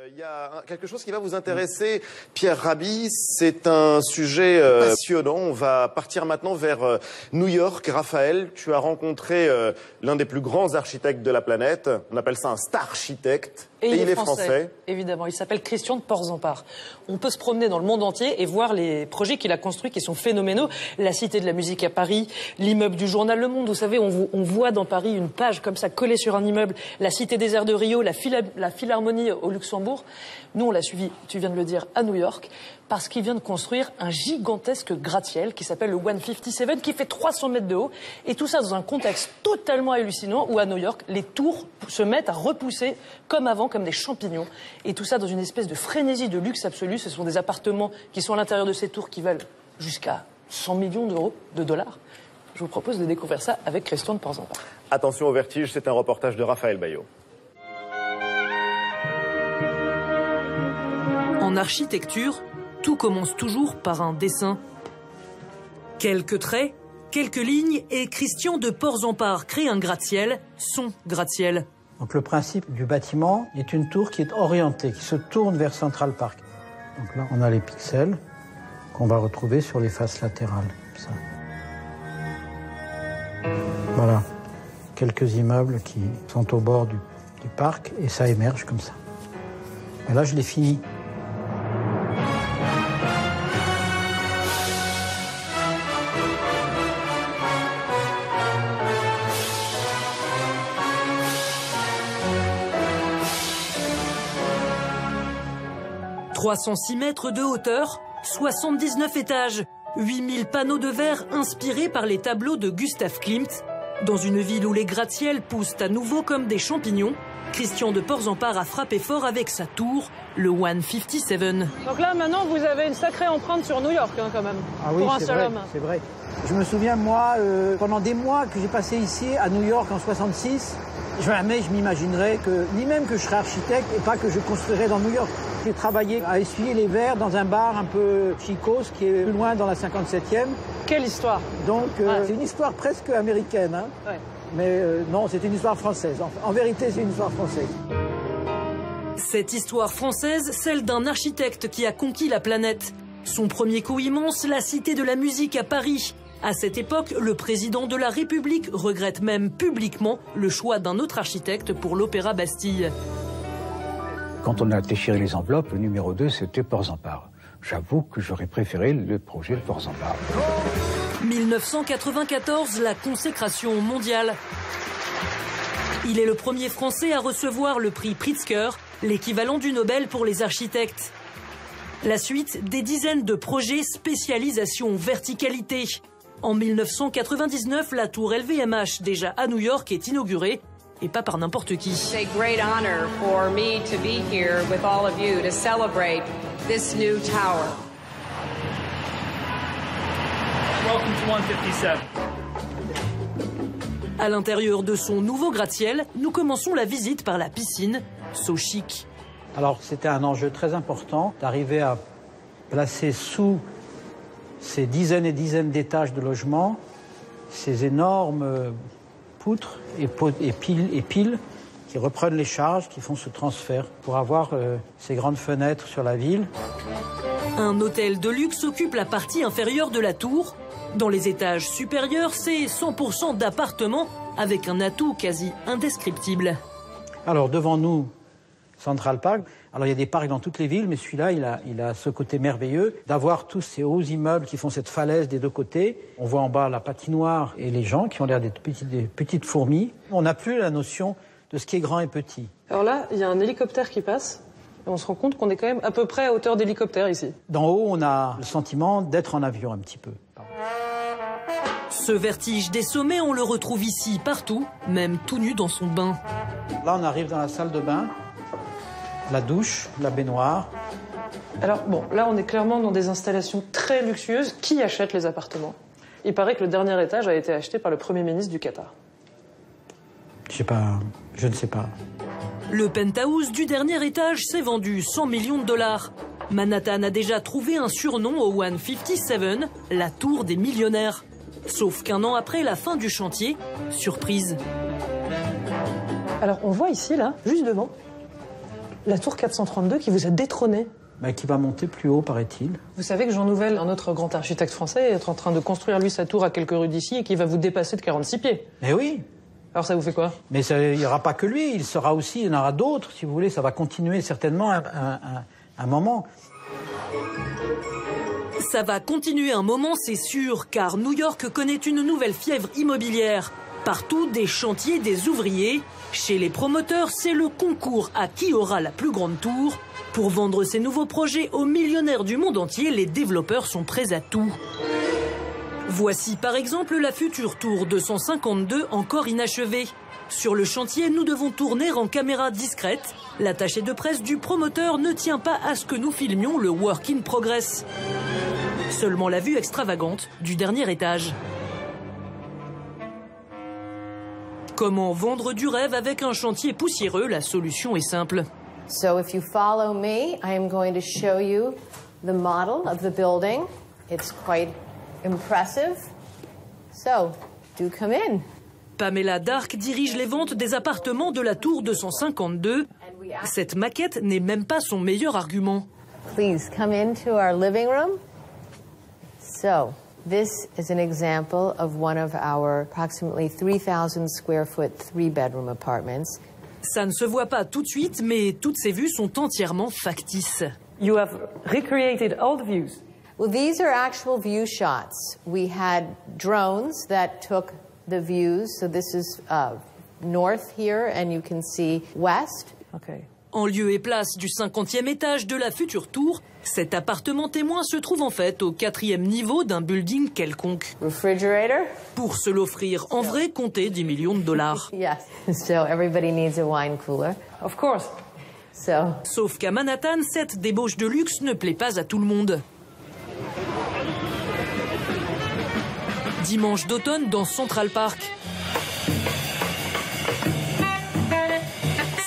Il y a quelque chose qui va vous intéresser, Pierre Rabhi. C'est un sujet passionnant. On va partir maintenant vers New York. Raphaël, tu as rencontré l'un des plus grands architectes de la planète. On appelle ça un star architecte. Et il est français. Évidemment. Il s'appelle Christian de Portzamparc. On peut se promener dans le monde entier et voir les projets qu'il a construits qui sont phénoménaux. La Cité de la musique à Paris, l'immeuble du journal Le Monde. Vous savez, on voit dans Paris une page comme ça collée sur un immeuble. La Cité des Arts de Rio, la Philharmonie au Luxembourg. Nous, on l'a suivi, tu viens de le dire, à New York, parce qu'il vient de construire un gigantesque gratte-ciel qui s'appelle le 157, qui fait 300 mètres de haut. Et tout ça dans un contexte totalement hallucinant où, à New York, les tours se mettent à repousser comme avant, comme des champignons. Et tout ça dans une espèce de frénésie de luxe absolu. Ce sont des appartements qui sont à l'intérieur de ces tours qui valent jusqu'à 100 millions de dollars. Je vous propose de découvrir ça avec Christian de Portzamparc. Attention au vertige, c'est un reportage de Raphaël Bayot. En architecture, tout commence toujours par un dessin. Quelques traits, quelques lignes et Christian de Portzamparc crée un gratte-ciel, son gratte-ciel. Donc le principe du bâtiment est une tour qui est orientée, qui se tourne vers Central Park. Donc là, on a les pixels qu'on va retrouver sur les faces latérales. Ça. Voilà, quelques immeubles qui sont au bord du parc et ça émerge comme ça. Et là, je l'ai fini. « 306 mètres de hauteur, 79 étages, 8000 panneaux de verre inspirés par les tableaux de Gustav Klimt. Dans une ville où les gratte-ciels poussent à nouveau comme des champignons, Christian de Portzamparc a frappé fort avec sa tour, le 157. Donc là, maintenant, vous avez une sacrée empreinte sur New York, quand même, ah oui, pour un seul homme. C'est vrai. Je me souviens, moi, pendant des mois que j'ai passé ici, à New York, en 66, jamais je m'imaginerais que, ni même que je serais architecte et pas que je construirais dans New York. J'ai travaillé à essuyer les verres dans un bar un peu chicos, qui est plus loin dans la 57e. Quelle histoire! Donc, c'est une histoire presque américaine, hein. Ouais. Mais non, c'est une histoire française. En vérité, c'est une histoire française. Cette histoire française, celle d'un architecte qui a conquis la planète. Son premier coup immense, la Cité de la musique à Paris. À cette époque, le président de la République regrette même publiquement le choix d'un autre architecte pour l'Opéra Bastille. Quand on a déchiré les enveloppes, le numéro 2, c'était Portzamparc. J'avoue que j'aurais préféré le projet de Portzamparc. 1994, la consécration mondiale. Il est le premier Français à recevoir le prix Pritzker, l'équivalent du Nobel pour les architectes. La suite, des dizaines de projets spécialisation verticalité. En 1999, la tour LVMH, déjà à New York, est inaugurée, et pas par n'importe qui. C'est un great honor for me to be here with all of you to celebrate this new tower. Welcome to 157. À l'intérieur de son nouveau gratte-ciel, nous commençons la visite par la piscine, so chic. Alors, c'était un enjeu très important d'arriver à placer sous ces dizaines et dizaines d'étages de logements ces énormes poutres et piles qui reprennent les charges, qui font ce transfert pour avoir ces grandes fenêtres sur la ville. Un hôtel de luxe occupe la partie inférieure de la tour. Dans les étages supérieurs, c'est 100% d'appartements avec un atout quasi indescriptible. Alors, devant nous, Central Park. Alors, il y a des parcs dans toutes les villes, mais celui-là, il a ce côté merveilleux d'avoir tous ces hauts immeubles qui font cette falaise des deux côtés. On voit en bas la patinoire et les gens qui ont l'air d'être des petites fourmis. On n'a plus la notion de ce qui est grand et petit. Alors là, il y a un hélicoptère qui passe. Et on se rend compte qu'on est quand même à peu près à hauteur d'hélicoptère ici. D'en haut, on a le sentiment d'être en avion un petit peu. Ce vertige des sommets, on le retrouve ici, partout, même tout nu dans son bain. Là, on arrive dans la salle de bain. La douche, la baignoire. Alors bon, là on est clairement dans des installations très luxueuses. Qui achète les appartements? Il paraît que le dernier étage a été acheté par le Premier ministre du Qatar. Je ne sais pas. Le penthouse du dernier étage s'est vendu 100 millions de dollars. Manhattan a déjà trouvé un surnom au 157, la tour des millionnaires. Sauf qu'un an après la fin du chantier, surprise. Alors on voit ici, là, juste devant, La tour 432 qui vous a détrôné. Qui va monter plus haut, paraît-il. Vous savez que Jean Nouvel, un autre grand architecte français, est en train de construire lui sa tour à quelques rues d'ici et qui va vous dépasser de 46 pieds. Eh oui. Alors ça vous fait quoi? Mais il n'y aura pas que lui, il y en aura d'autres, si vous voulez, ça va continuer certainement un moment. Ça va continuer un moment, c'est sûr, car New York connaît une nouvelle fièvre immobilière. Partout, des chantiers, des ouvriers. Chez les promoteurs, c'est le concours à qui aura la plus grande tour. Pour vendre ces nouveaux projets aux millionnaires du monde entier, les développeurs sont prêts à tout. Voici par exemple la future tour 252 encore inachevée. Sur le chantier, nous devons tourner en caméra discrète. L'attaché de presse du promoteur ne tient pas à ce que nous filmions le work in progress. Seulement la vue extravagante du dernier étage. Comment vendre du rêve avec un chantier poussiéreux? La solution est simple. So if you follow me, I am going to show you the model of the building. It's quite impressive. So, do come in. Pamela Dark dirige les ventes des appartements de la tour 252. Cette maquette n'est même pas son meilleur argument. Please come into our living room. So, this is an example of one of our approximately 3,000 square foot 3-bedroom apartments. Ça ne se voit pas tout de suite, mais toutes ces vues sont entièrement factices. You have recreated all the views. Well, these are actual view shots. We had drones that took the views. So this is north here, and you can see west. Okay. En lieu et place du 50e étage de la future tour, cet appartement témoin se trouve en fait au 4e niveau d'un building quelconque. Refrigerator. Pour se l'offrir en vrai, comptez 10 millions de dollars. Yes. So everybody needs a wine cooler. Of course. So. Sauf qu'à Manhattan, cette débauche de luxe ne plaît pas à tout le monde. Dimanche d'automne dans Central Park.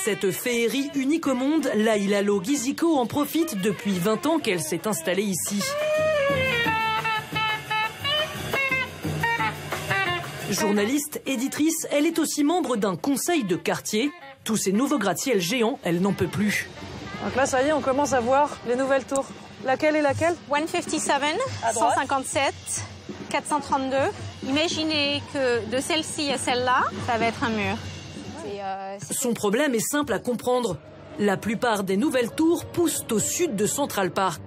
Cette féerie unique au monde, Laila Lo-Giziko en profite depuis 20 ans qu'elle s'est installée ici. Journaliste, éditrice, elle est aussi membre d'un conseil de quartier. Tous ces nouveaux gratte-ciel géants, elle n'en peut plus. Donc là, ça y est, on commence à voir les nouvelles tours. Laquelle est laquelle? 157, 157, 432. Imaginez que de celle-ci à celle-là, ça va être un mur. Son problème est simple à comprendre. La plupart des nouvelles tours poussent au sud de Central Park.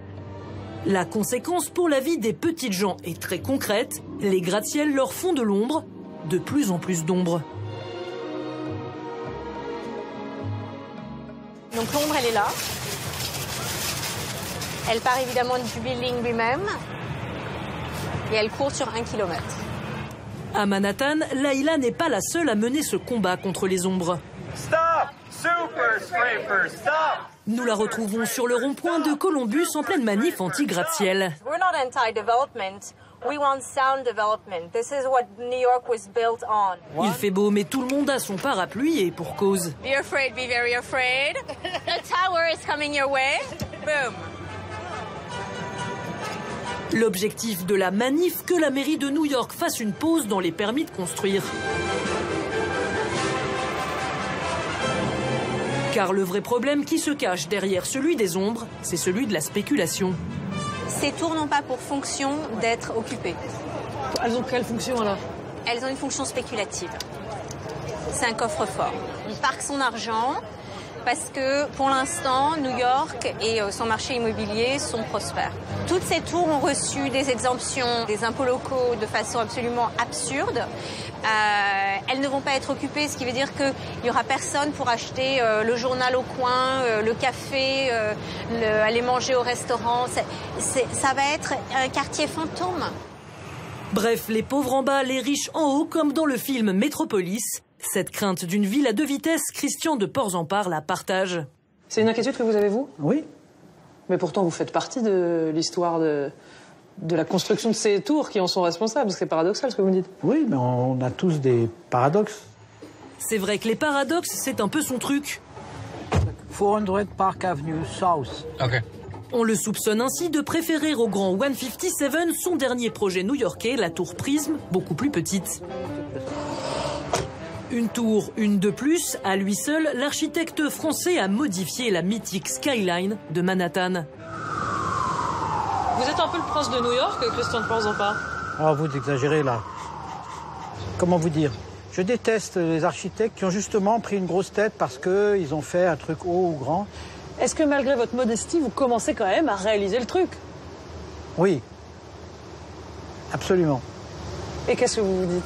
La conséquence pour la vie des petites gens est très concrète. Les gratte-ciel leur font de l'ombre, de plus en plus d'ombre. Donc l'ombre, elle est là. Elle part évidemment du building lui-même. Et elle court sur 1 kilomètre. À Manhattan, Laila n'est pas la seule à mener ce combat contre les ombres. Stop! Super scraper, stop! Nous la retrouvons sur le rond-point de Columbus en pleine manif anti-gratte-ciel. We're not anti-development. We want sound development. This is what New York was built on. Il fait beau, mais tout le monde a son parapluie et pour cause. Be afraid, be very afraid. The tower is coming your way. Boom. L'objectif de la manif, que la mairie de New York fasse une pause dans les permis de construire. Car le vrai problème qui se cache derrière celui des ombres, c'est celui de la spéculation. Ces tours n'ont pas pour fonction d'être occupées. Elles ont quelle fonction alors? Elles ont une fonction spéculative. C'est un coffre-fort. On parque son argent parce que pour l'instant, New York et son marché immobilier sont prospères. Toutes ces tours ont reçu des exemptions des impôts locaux de façon absolument absurde. Elles ne vont pas être occupées, ce qui veut dire qu'il n'y aura personne pour acheter le journal au coin, le café, aller manger au restaurant. Ça va être un quartier fantôme. Bref, les pauvres en bas, les riches en haut, comme dans le film Métropolis. Cette crainte d'une ville à 2 vitesses, Christian de Porzampar la partage. C'est une inquiétude que vous avez, vous? Oui. Mais pourtant, vous faites partie de l'histoire de la construction de ces tours qui en sont responsables. C'est paradoxal ce que vous me dites. Oui, mais on a tous des paradoxes. C'est vrai que les paradoxes, c'est un peu son truc. 400 Park Avenue South. Okay. On le soupçonne ainsi de préférer au grand 157 son dernier projet new-yorkais, la tour Prism, beaucoup plus petite. Une tour, une de plus, à lui seul, l'architecte français a modifié la mythique skyline de Manhattan. Vous êtes un peu le prince de New York, Christian de Portzamparc? Ah, vous exagérez là. Comment vous dire? Je déteste les architectes qui ont justement pris une grosse tête parce qu'ils ont fait un truc haut ou grand. Est-ce que malgré votre modestie, vous commencez quand même à réaliser le truc? Oui, absolument. Et qu'est-ce que vous vous dites?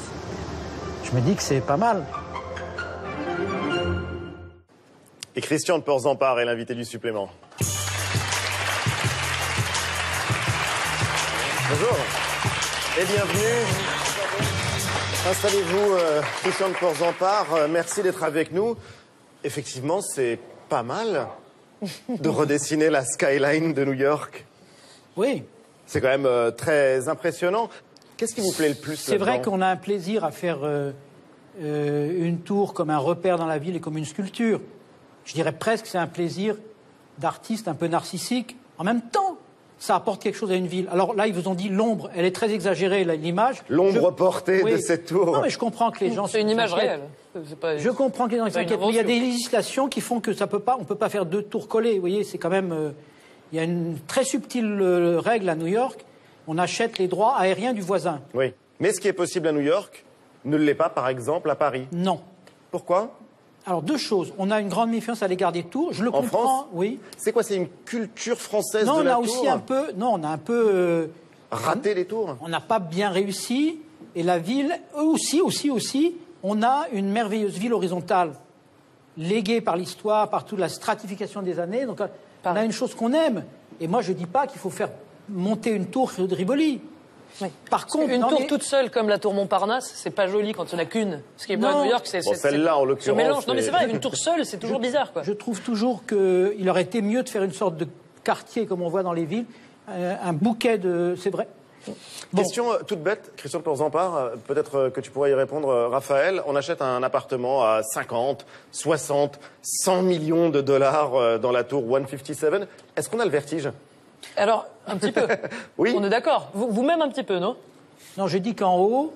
Je me dis que c'est pas mal. Et Christian de Portzamparc est l'invité du supplément. Bonjour et bienvenue. Installez-vous, Christian de Portzamparc. Merci d'être avec nous. Effectivement, c'est pas mal de redessiner la skyline de New York. Oui. C'est quand même très impressionnant. Qu'est-ce qui vous plaît le plus? C'est vrai qu'on a un plaisir à faire une tour comme un repère dans la ville et comme une sculpture. Je dirais presque que c'est un plaisir d'artiste un peu narcissique. En même temps, ça apporte quelque chose à une ville. Alors là, ils vous ont dit l'ombre, elle est très exagérée, l'image. L'ombre portée de cette tour. Non, mais je comprends que les gens... C'est une image réelle. Je comprends que les gens s'inquiètent, mais il y a des législations qui font que ça peut pas, on ne peut pas faire deux tours collées. Vous voyez, c'est quand même... il y a une très subtile règle à New York. On achète les droits aériens du voisin. Oui. Mais ce qui est possible à New York ne l'est pas, par exemple, à Paris. Non. Pourquoi? Alors, deux choses. On a une grande méfiance à l'égard des tours. Je le comprends. France, oui. C'est quoi? C'est une culture française non, de la tour? Non, on a un peu... raté les tours? On n'a pas bien réussi. Et la ville, aussi, on a une merveilleuse ville horizontale, léguée par l'histoire, par toute la stratification des années. Donc, on a une chose qu'on aime. Et moi, je ne dis pas qu'il faut faire monter une tour de Rivoli. Oui. Par contre, une tour toute seule comme la tour Montparnasse, c'est pas joli quand il n'y en a qu'une. Ce qui est pas à New York, c'est celle-là en l'occurrence. Mélange. Non mais c'est vrai, une tour seule, c'est toujours bizarre, quoi. Je trouve toujours qu'il aurait été mieux de faire une sorte de quartier comme on voit dans les villes, un bouquet de. C'est vrai. Bon. Question toute bête, Christian de Portzamparc, peut-être que tu pourrais y répondre, Raphaël. On achète un appartement à 50, 60, 100 millions de dollars dans la tour 157. Est-ce qu'on a le vertige? Alors, un petit peu. Oui. On est d'accord. Vous-même un petit peu, non? Non, je dis qu'en haut,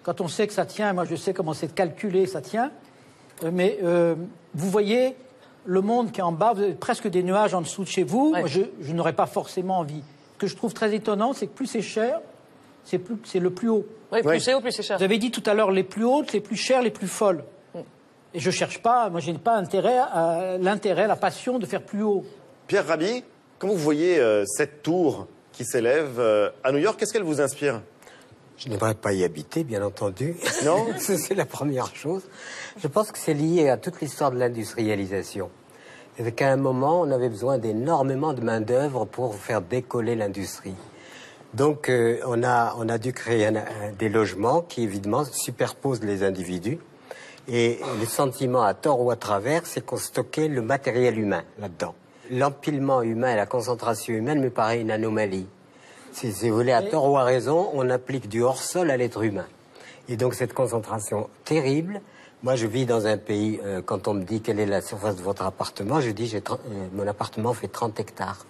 quand on sait que ça tient, moi je sais comment c'est calculé, ça tient. Mais vous voyez le monde qui est en bas, vous avez presque des nuages en dessous de chez vous. Ouais. Moi, je n'aurais pas forcément envie. Ce que je trouve très étonnant, c'est que plus c'est cher, c'est le plus haut. Oui, plus c'est haut, plus c'est cher. Vous avez dit tout à l'heure les plus hautes, les plus chères, les plus folles. Et je cherche pas, moi je n'ai pas l'intérêt, la passion de faire plus haut. Pierre Rabhi, comment vous voyez cette tour qui s'élève à New York? Qu'est-ce qu'elle vous inspire? Je n'aimerais pas y habiter, bien entendu. Non. C'est la première chose. Je pense que c'est lié à toute l'histoire de l'industrialisation. Et qu'à un moment, on avait besoin d'énormément de main-d'œuvre pour faire décoller l'industrie. Donc, on a dû créer des logements qui, évidemment, superposent les individus. Et le sentiment, à tort ou à travers, c'est qu'on stockait le matériel humain là-dedans. L'empilement humain et la concentration humaine me paraît une anomalie. Si vous voulez, à tort ou à raison, on applique du hors-sol à l'être humain. Et donc, cette concentration terrible... Moi, je vis dans un pays, quand on me dit quelle est la surface de votre appartement, je dis mon appartement fait 30 hectares.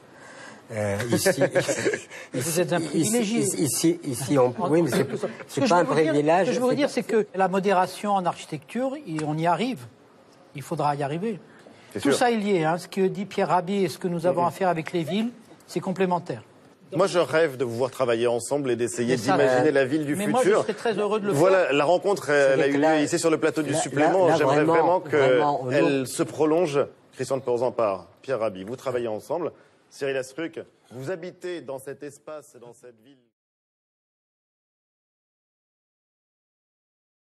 Vous êtes un privilégié. Ici oui, mais c'est pas un privilège. Ce que je veux dire, c'est que la modération en architecture, on y arrive. Il faudra y arriver. Tout ça est lié. Hein, ce que dit Pierre Rabhi et ce que nous avons à faire avec les villes, c'est complémentaire. Moi, je rêve de vous voir travailler ensemble et d'essayer d'imaginer la ville du futur. Moi, je serais très heureux de le faire. Voilà, la rencontre, elle a eu lieu ici sur le plateau du supplément. J'aimerais vraiment qu'elle se prolonge. Christian de Portzamparc, Pierre Rabhi, vous travaillez ensemble. Cyril Astruc, vous habitez dans cet espace, dans cette ville.